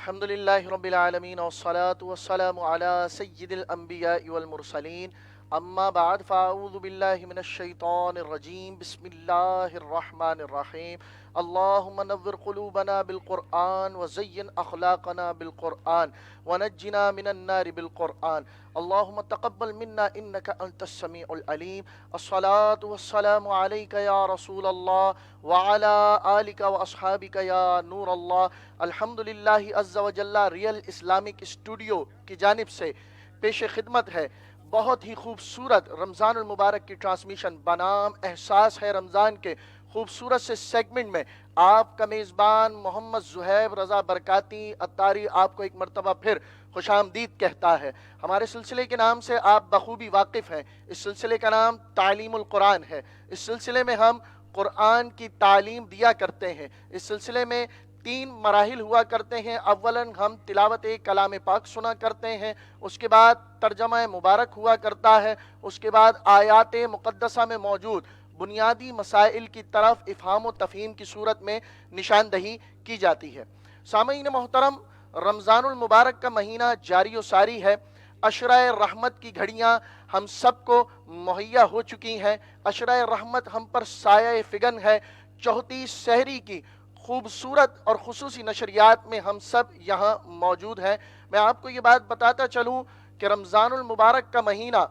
الحمد لله رب العالمين والصلاة والسلام على سيد الأنبياء والمرسلين أما بعد فأعوذ بالله من الشيطان الرجيم بسم الله الرحمن الرحيم اللهم نور قلوبنا بالقرآن وزين أخلاقنا بالقرآن ونجنا من النار بالقرآن اللهم تقبل منا إنك أنت السميع العليم الصلاة والسلام عليك يا رسول الله وعلى آلك وأصحابك يا نور الله الحمدللہ عز و جل ریئل اسلامک اسٹوڈیو کی جانب سے پیش خدمت ہے بہت ہی خوبصورت رمضان المبارک کی ٹرانسمیشن بنام احساس ہے رمضان کے خوبصورت سے سیگمنٹ میں آپ کا میزبان محمد زہیب رضا برکاتی اتاری آپ کو ایک مرتبہ پھر خوش آمدید کہتا ہے۔ ہمارے سلسلے کے نام سے آپ بخوبی واقف ہیں، اس سلسلے کا نام تعلیم القرآن ہے۔ اس سلسلے میں ہم قرآن کی تعلیم دیا کرتے ہیں۔ اس سلسلے میں 3 مراحل ہوا کرتے ہیں۔ اولاً ہم تلاوت کلام پاک سنا کرتے ہیں، اس کے بعد ترجمہ مبارک ہوا کرتا ہے، اس کے بعد آیات مقدسہ میں موجود بنیادی مسائل کی طرف افہام و تفہیم کی صورت میں نشاندہی کی جاتی ہے۔ سامعین محترم، رمضان المبارک کا مہینہ جاری و ساری ہے۔ عشرہ رحمت کی گھڑیاں ہم سب کو مہیا ہو چکی ہیں۔ عشرہ رحمت ہم پر سایہ فگن ہے۔ چوتھی سحری کی خوبصورت اور خصوصی نشریات میں ہم سب یہاں موجود ہیں۔ میں آپ کو یہ بات بتاتا چلوں کہ رمضان المبارک کا مہینہ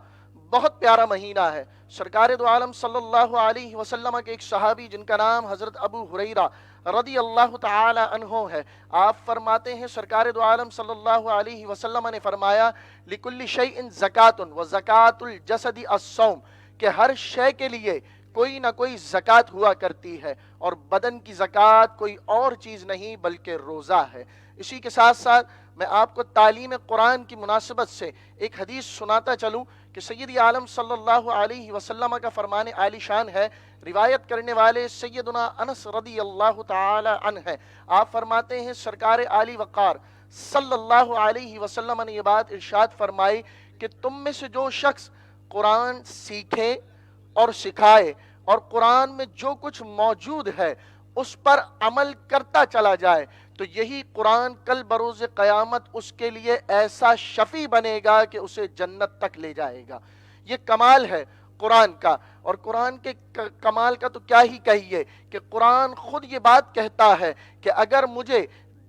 بہت پیارا مہینہ ہے۔ سرکار دو عالم صلی اللہ علیہ وسلم کے ایک صحابی جن کا نام حضرت ابو ہریرہ رضی اللہ تعالی عنہ ہے، آپ فرماتے ہیں سرکار دو عالم صلی اللہ علیہ وسلم نے فرمایا لِكُلِّ شَيْءٍ زَكَاةٌ وَزَكَاةُ الْجَسَدِ الصَّوْمُ کہ ہر شے کے لیے کوئی نہ کوئی زکوٰۃ ہوا کرتی ہے، اور بدن کی زکوٰۃ کوئی اور چیز نہیں بلکہ روزہ ہے۔ اسی کے ساتھ ساتھ میں آپ کو تعلیم قرآن کی مناسبت سے ایک حدیث سناتا چلوں کہ سید عالم صلی اللہ علیہ وسلم کا فرمان عالی شان ہے۔ روایت کرنے والے سیدنا انس رضی اللہ تعالی عنہ ہے۔ آپ فرماتے ہیں سرکار عالی وقار صلی اللہ علیہ وسلم نے یہ بات ارشاد فرمائی کہ تم میں سے جو شخص قرآن سیکھے اور سکھائے اور قرآن میں جو کچھ موجود ہے اس پر عمل کرتا چلا جائے تو یہی قرآن کل بروز قیامت اس کے لیے ایسا شفیع بنے گا کہ اسے جنت تک لے جائے گا۔ یہ کمال ہے قرآن کا، اور قرآن کے کمال کا تو کیا ہی کہیے کہ قرآن خود یہ بات کہتا ہے کہ اگر مجھے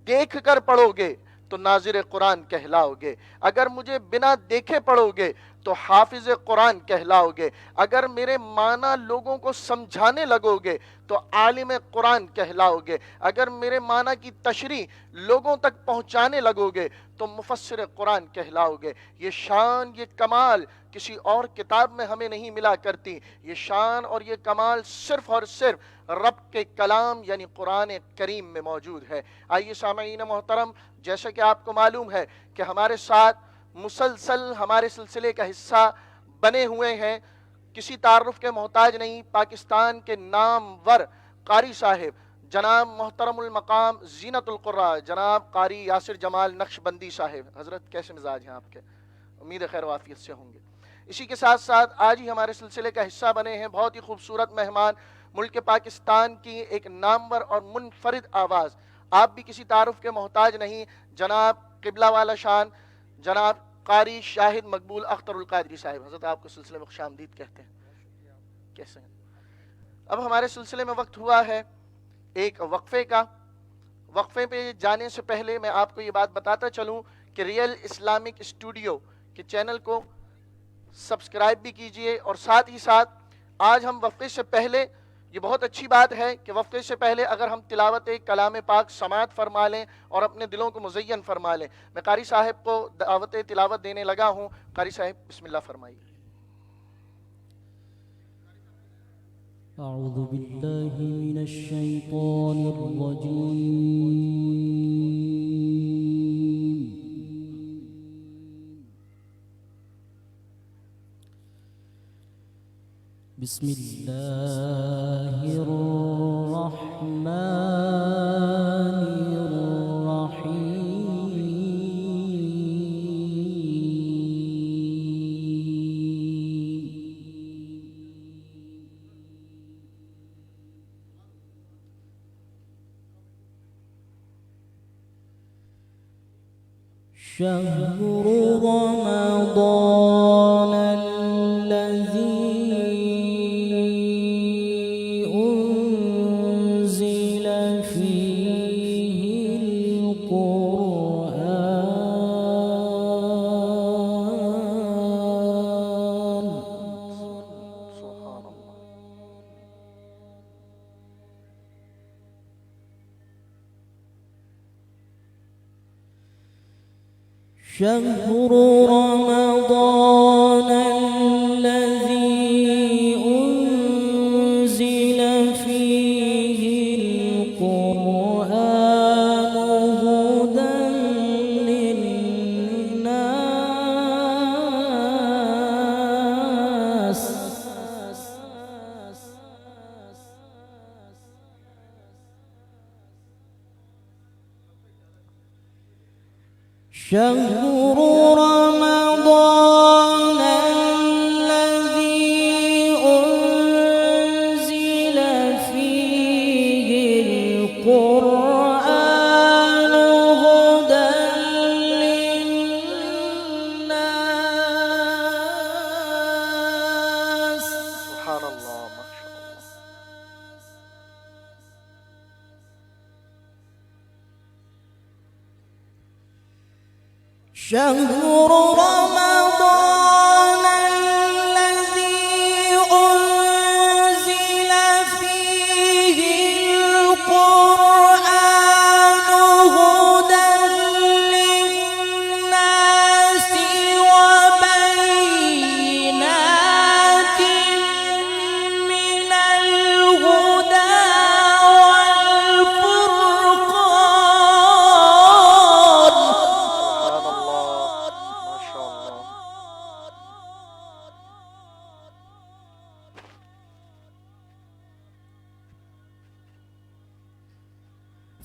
دیکھ کر پڑھو گے تو ناظر قرآن کہلاؤ گے، اگر مجھے بنا دیکھے پڑھو گے تو حافظ قرآن کہلاؤ گے، اگر میرے معنی لوگوں کو سمجھانے لگو گے تو عالم قرآن کہلاؤ گے، اگر میرے معنی کی تشریح لوگوں تک پہنچانے لگو گے تو مفسر قرآن کہلاؤ گے۔ یہ شان، یہ کمال کسی اور کتاب میں ہمیں نہیں ملا کرتی۔ یہ شان اور یہ کمال صرف اور صرف رب کے کلام یعنی قرآن کریم میں موجود ہے۔ آئیے سامعین محترم، جیسا کہ آپ کو معلوم ہے کہ ہمارے ساتھ مسلسل ہمارے سلسلے کا حصہ بنے ہوئے ہیں، کسی تعارف کے محتاج نہیں، پاکستان کے نامور قاری صاحب جناب محترم المقام زینت القراء جناب قاری یاسر جمال نقشبندی صاحب۔ حضرت کیسے مزاج ہیں آپ کے؟ امید خیر وافیت سے ہوں گے۔ اسی کے ساتھ ساتھ آج ہی ہمارے سلسلے کا حصہ بنے ہیں بہت ہی خوبصورت مہمان، ملک پاکستان کی ایک نامور اور منفرد آواز، آپ بھی کسی تعارف کے محتاج نہیں، جناب قبلہ والا شان جناب قاری شاہد مقبول اختر القادری صاحب۔ حضرت آپ کو سلسلے میں خوش آمدید کہتے ہیں۔ کیسے ہیں؟ اب ہمارے سلسلے میں وقت ہوا ہے ایک وقفے کا۔ وقفے پہ جانے سے پہلے میں آپ کو یہ بات بتاتا چلوں کہ ریئل اسلامک اسٹوڈیو کے چینل کو سبسکرائب بھی کیجئے، اور ساتھ ہی ساتھ آج ہم وقفے سے پہلے، یہ بہت اچھی بات ہے کہ وقفے سے پہلے اگر ہم تلاوت کلام پاک سماعت فرما لیں اور اپنے دلوں کو مزین فرما لیں۔ میں قاری صاحب کو دعوت تلاوت دینے لگا ہوں۔ قاری صاحب بسم اللہ فرمائیے۔ اعوذ باللہ من الشیطان الرجیم بسم اللہ الرحمن شهر رمضان الذي أنزل فيه القرآن سبحان الله. شهر رمضان الذي أنزل فيه القرآن هدى للناس شهر رمضان الذي أنزل فيه القرآن هدى للناس سبحان الله، ما شاء الله. شهر رمضان الذي أنزل فيه القرآن هدى للناس وبينات من الهدى والفرقان سبحان الله، ما شاء الله.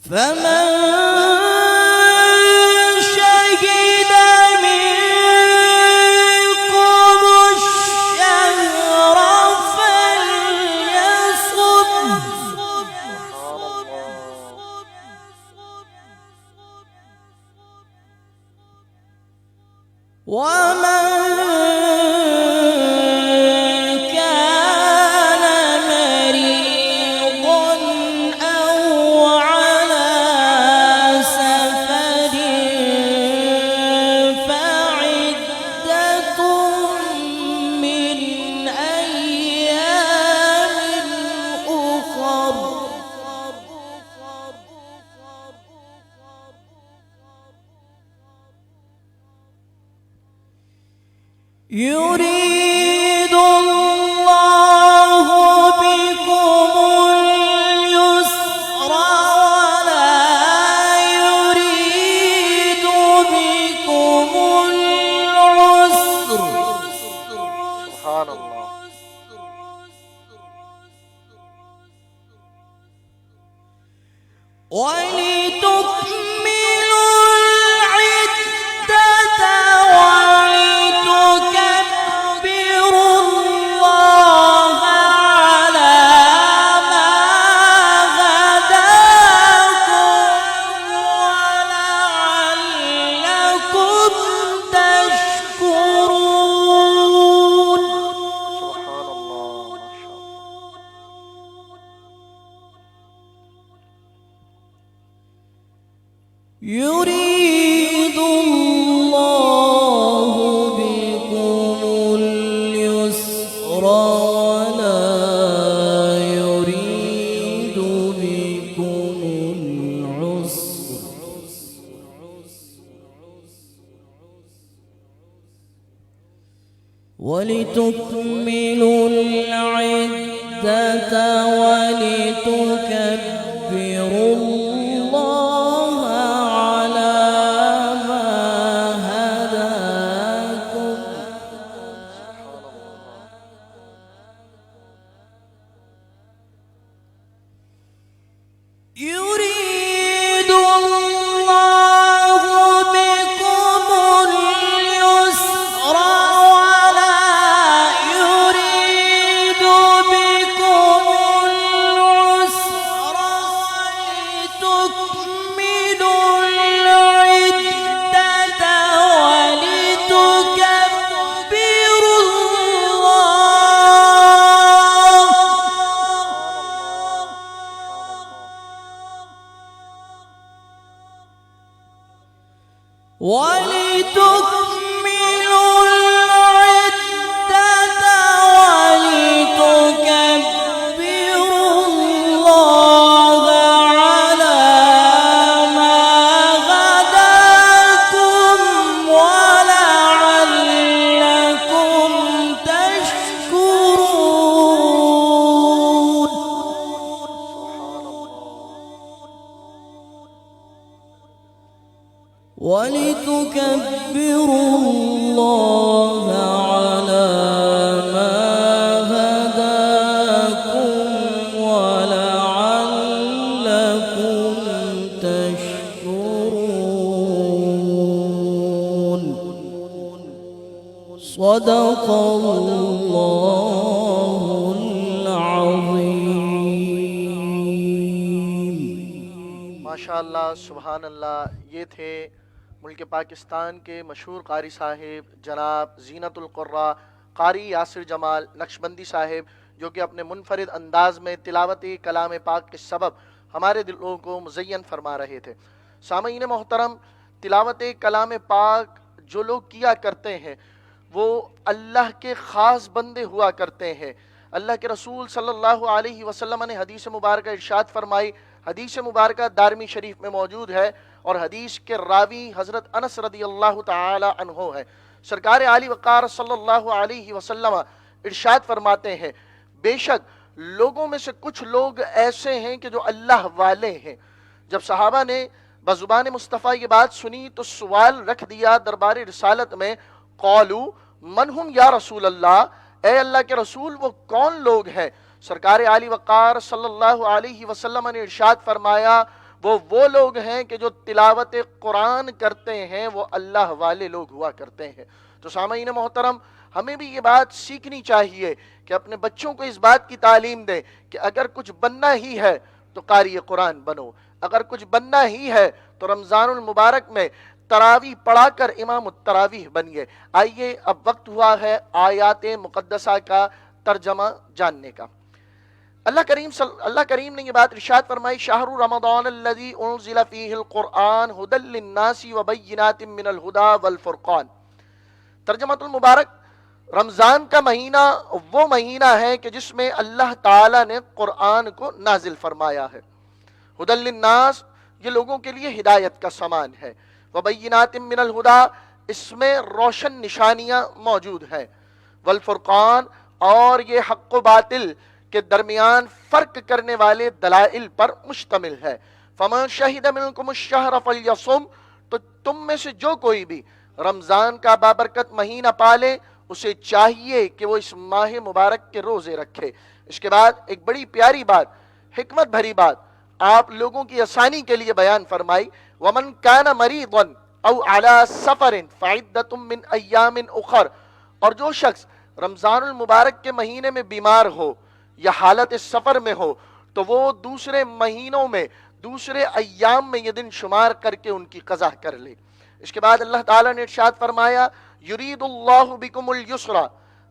فمن شهد منكم الشهر فليصم سبحان الله. ومن كان مريضا أو على سفر فعدة من أيام أخر يريد الله بكم اليسر ولا يريد بكم العسر سبحان الله. ولتكملوا العدة ولتكبروا الله على ما هداكم ولعلكم تشكرون سبحان الله، ما شاء الله. يريد الله بكم اليسر ولا يريد بكم العسر ولتكملوا العدة ولتكبروا الله على ما هداكم يريد الله بكم اليسر ولا يريد بكم العسر وَلِتُكْمِلُوا الْعِدَّةَ وَلِتُكَبِّرُوا اللَّهَ عَلَى مَا هَدَاكُمْ وَلَعَلَّكُمْ تَشْكُرُونَ. وَلِتُكَبِّرُوا اللَّهَ عَلَى مَا هَدَاكُمْ وَلَعَلَّكُمْ تَشْكُرُونَ. صدق الله العظيم. ماشاءاللہ، سبحان اللہ. یہ تھے ملک پاکستان کے مشہور قاری صاحب جناب زینت القراء قاری یاسر جمال نقشبندی صاحب، جو کہ اپنے منفرد انداز میں تلاوت کلام پاک کے سبب ہمارے دلوں کو مزین فرما رہے تھے. سامعین محترم، تلاوت کلام پاک جو لوگ کیا کرتے ہیں وہ اللہ کے خاص بندے ہوا کرتے ہیں. اللہ کے رسول صلی اللہ علیہ وسلم نے حدیث مبارکہ ارشاد فرمائی، حدیث مبارکہ دارمی شریف میں موجود ہے، اور حدیث کے راوی حضرت انس رضی اللہ تعالی عنہ ہے. سرکار عالی وقار صلی اللہ علیہ وسلم ارشاد فرماتے ہیں، بے شک لوگوں میں سے کچھ لوگ ایسے ہیں کہ جو اللہ والے ہیں. جب صحابہ نے بزبان مصطفیٰ یہ بات سنی تو سوال رکھ دیا دربار رسالت میں، قالو من ہم یا رسول اللہ، اے اللہ کے رسول وہ کون لوگ ہیں؟ سرکار عالی وقار صلی اللہ علیہ وسلم نے ارشاد فرمایا، وہ لوگ ہیں کہ جو تلاوت قرآن کرتے ہیں، وہ اللہ والے لوگ ہوا کرتے ہیں. تو سامعین محترم، ہمیں بھی یہ بات سیکھنی چاہیے کہ اپنے بچوں کو اس بات کی تعلیم دیں کہ اگر کچھ بننا ہی ہے تو قاری قرآن بنو، اگر کچھ بننا ہی ہے تو رمضان المبارک میں تراویح پڑھا کر امام التراویح بنیے. آئیے اب وقت ہوا ہے آیات مقدسہ کا ترجمہ جاننے کا. اللہ کریم نے یہ بات ارشاد فرمائی، شہر رمضان الذی انزل فیہ القرآن ھدی للناس وبینات من الھدی والفرقان. ترجمۃ المبارک، رمضان کا مہینہ وہ مہینہ ہے کہ جس میں اللہ تعالی نے قرآن کو نازل فرمایا ہے. ھدی للناس، یہ لوگوں کے لیے ہدایت کا سامان ہے. وبینات من الھدی، اس میں روشن نشانیاں موجود ہیں. والفرقان، اور یہ حق و باطل کے درمیان فرق کرنے والے دلائل پر مشتمل ہے. فمن شہد منکم الشہر فلیصم، تو تم میں سے جو کوئی بھی رمضان کا بابرکت مہینہ پالے اسے چاہیے کہ وہ اس ماہ مبارک کے روزے رکھے. اس کے بعد ایک بڑی پیاری بات، حکمت بھری بات آپ لوگوں کی آسانی کے لیے بیان فرمائی، ومن کان مریضا او علی سفر فعدۃ من ایام اخر، اور جو شخص رمضان المبارک کے مہینے میں بیمار ہو یا حالت سفر میں ہو تو وہ دوسرے مہینوں میں دوسرے ایام میں یہ دن شمار کر کے ان کی قضا کر لے. اس کے بعد اللہ تعالیٰ نے ارشاد فرمایا، یرید اللہ بکم الیسر،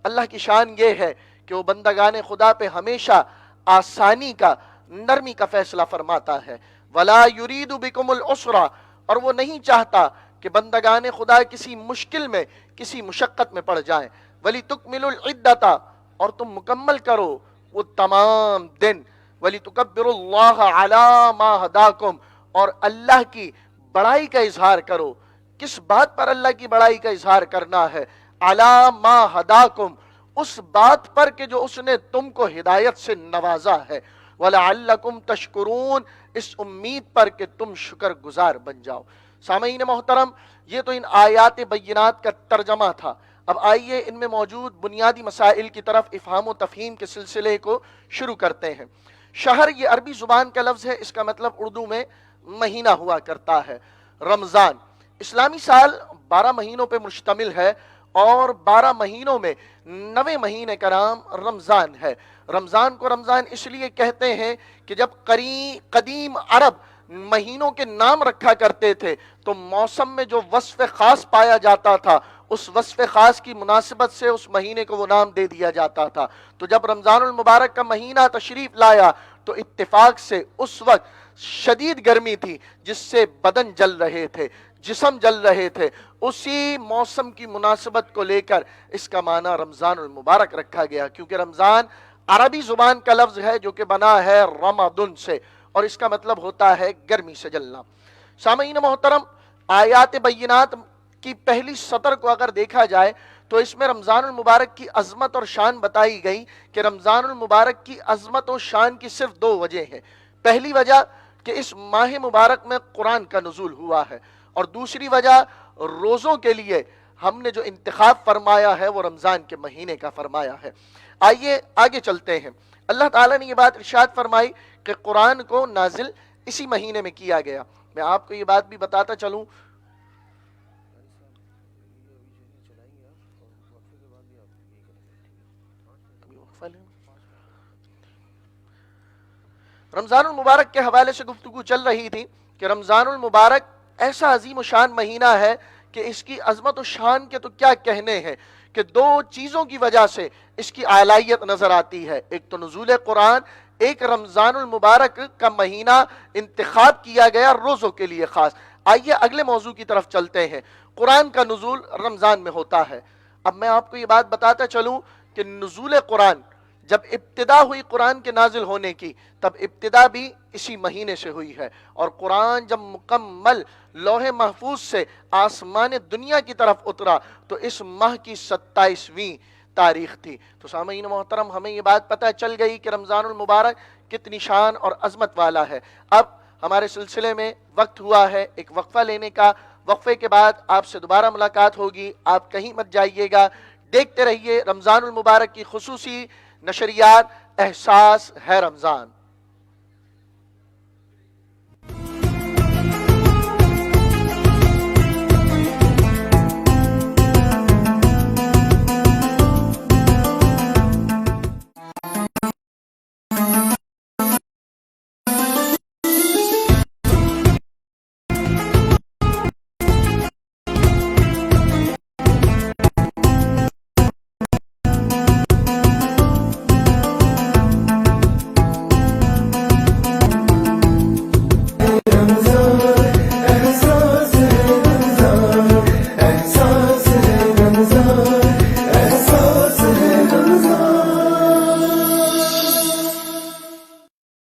اللہ کی شان یہ ہے کہ وہ بندگان خدا پہ ہمیشہ آسانی کا، نرمی کا فیصلہ فرماتا ہے. ولا یرید بکم العسر، اور وہ نہیں چاہتا کہ بندگان خدا کسی مشکل میں، کسی مشقت میں پڑ جائیں. وَلِتُكْمِلُوا الْعِدَّةَ، اور تم مکمل کرو وہ تمام دن. وَلِتُكَبِّرُوا اللَّهَ عَلَى مَا هَدَاكُمْ، اور اللہ کی بڑائی کا اظہار کرو. کس بات پر اللہ کی بڑائی کا اظہار کرنا ہے؟ عَلَى مَا هَدَاكُمْ، اس بات پر کہ جو اس نے تم کو ہدایت سے نوازا ہے. وَلَعَلَّكُمْ تَشْكُرُونَ، اس امید پر کہ تم شکر گزار بن جاؤ. سامعین محترم، یہ تو ان آیات بینات کا ترجمہ تھا. اب آئیے ان میں موجود بنیادی مسائل کی طرف افہام و تفہیم کے سلسلے کو شروع کرتے ہیں. شہر یہ عربی زبان کا لفظ ہے، اس کا مطلب اردو میں مہینہ ہوا کرتا ہے. رمضان اسلامی سال 12 مہینوں پہ مشتمل ہے، اور 12 مہینوں میں 9 مہینے کا نام رمضان ہے. رمضان کو رمضان اس لیے کہتے ہیں کہ جب قدیم عرب مہینوں کے نام رکھا کرتے تھے تو موسم میں جو وصف خاص پایا جاتا تھا اس وصف خاص کی مناسبت سے اس مہینے کو وہ نام دے دیا جاتا تھا. تو جب رمضان المبارک کا مہینہ تشریف لایا تو اتفاق سے اس وقت شدید گرمی تھی جس سے بدن جل رہے تھے، جسم جل رہے تھے، اسی موسم کی مناسبت کو لے کر اس کا معنی رمضان المبارک رکھا گیا، کیونکہ رمضان عربی زبان کا لفظ ہے جو کہ بنا ہے رمضان سے، اور اس کا مطلب ہوتا ہے گرمی سے جلنا۔ سامعین محترم، آیات بینات کی پہلی سطر کو اگر دیکھا جائے تو اس میں رمضان المبارک کی عظمت اور شان بتائی گئی کہ رمضان المبارک کی عظمت اور شان کی صرف دو وجہ ہیں۔ پہلی وجہ کہ اس ماہ مبارک میں قرآن کا نزول ہوا ہے، اور دوسری وجہ روزوں کے لیے ہم نے جو انتخاب فرمایا ہے وہ رمضان کے مہینے کا فرمایا ہے۔ آئیے آگے چلتے ہیں۔ اللہ تعالیٰ نے یہ بات ارشاد فرمائی کہ قرآن کو نازل اسی مہینے میں کیا گیا۔ میں آپ کو یہ بات بھی بتاتا چلوں، رمضان المبارک کے حوالے سے گفتگو چل رہی تھی کہ رمضان المبارک ایسا عظیم و شان مہینہ ہے کہ اس کی عظمت و شان کے تو کیا کہنے ہیں، کہ دو چیزوں کی وجہ سے اس کی اعلائیت نظر آتی ہے، ایک تو نزول قرآن، ایک رمضان المبارک کا مہینہ انتخاب کیا گیا روزوں کے لیے خاص۔ آئیے اگلے موضوع کی طرف چلتے ہیں۔ قرآن کا نزول رمضان میں ہوتا ہے۔ اب میں آپ کو یہ بات بتاتا چلوں کہ نزول قرآن جب ابتدا ہوئی قرآن کے نازل ہونے کی، تب ابتدا بھی اسی مہینے سے ہوئی ہے، اور قرآن جب مکمل لوح محفوظ سے آسمان دنیا کی طرف اترا تو اس ماہ کی 27ویں تاریخ تھی۔ تو سامعین محترم، ہمیں یہ بات پتہ چل گئی کہ رمضان المبارک کتنی شان اور عظمت والا ہے۔ اب ہمارے سلسلے میں وقت ہوا ہے ایک وقفہ لینے کا۔ وقفے کے بعد آپ سے دوبارہ ملاقات ہوگی، آپ کہیں مت جائیے گا، دیکھتے رہیے رمضان المبارک کی خصوصی نشریات احساس ہے رمضان۔